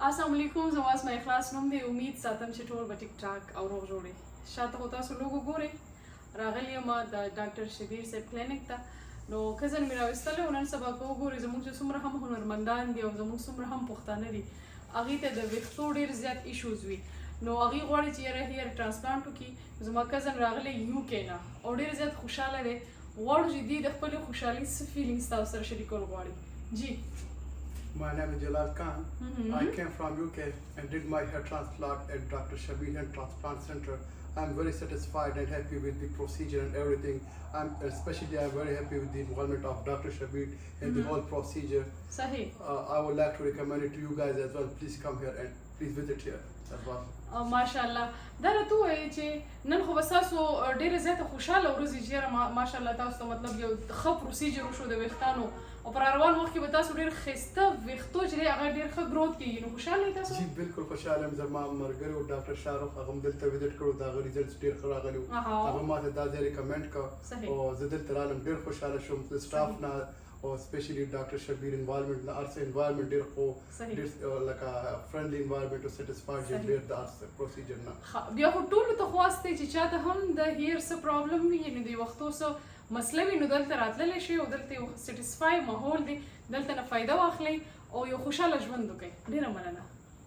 السلام علیکم، زما اسما اخلاص نوم دی. امید ساتم چې ټول به ټیک ټاک او روغ جوړې. شاته خو تاسو لوګو ګورئ، راغلی یم د ډاکټر شبیر صاحب کلینک ته. نو کزن مې راویستلی و، نن سبا که وګورئ زموږ چې څومره هم هنرمندان دي او زموږ څومره هم پښتانه دي، هغې ته د ویښتو ډېر زیات ایشوز وي. نو هغې غواړي چې یاره هیر ټرانسپلانټ وکړي. زما کزن راغلی یو کې نه او ډېر زیات خوشحاله دی. غواړو چې دوی د خپلې خوشحالۍ څه فیلینګس تاسو سره شریکول غواړي. جی My name is Jalal Khan. I came from UK and did my hair transplant at Dr. Shabir Hair Transplant Center. I'm very satisfied and happy with the procedure and everything. I'm very happy with the involvement of Dr. Shabir in the whole procedure. Sahi. I would like to recommend it to you guys as well. Please come here and please visit here as well. ماشاءالله. دا راته ووایئ چې نن خو به ستاسو ډېره زیاته خوشحاله ورځ وي چې یاره ماشاءالله تاسو ته مطلب یو ښه پروسیجر وشو د ویښتانو، او پر روان وخت کې به تاسو ډېر ښایسته ویښتو چې دی هغه ډېر ښه ګروت کېږي. نو خوشحاله یې تاسو؟ جی بالکل خوشحاله یم. زما ملګری و ډاکټر شاهرخ، هغه هم دلته وزټ کړو، د هغه ریزلټس ډېر ښه راغلي وو. هغه ما ته دا ځای ریکمنډ کړ او زه دلته رالم، ډېر خوشحاله شوم. د سټاف نه او سپیشلی ډاکټر شبیر انوالومنټ د ارس انوالومنټ ډېر خو ډېر لکه فرندلی انوالومنټ او سیټسفاید یم ډېر د ارس پروسیجر نه. بیا خو ټولو ته خواست دی چې چاته هم د هیر څه پرابلم وي، یعنې د وختو څه مسله وي، نو دلته راتللی شي او دلته یو سیټسفای ماحول دی، دلته نه فایده واخلئ او یو خوشحاله ژوند وکړئ. ډېره مننه.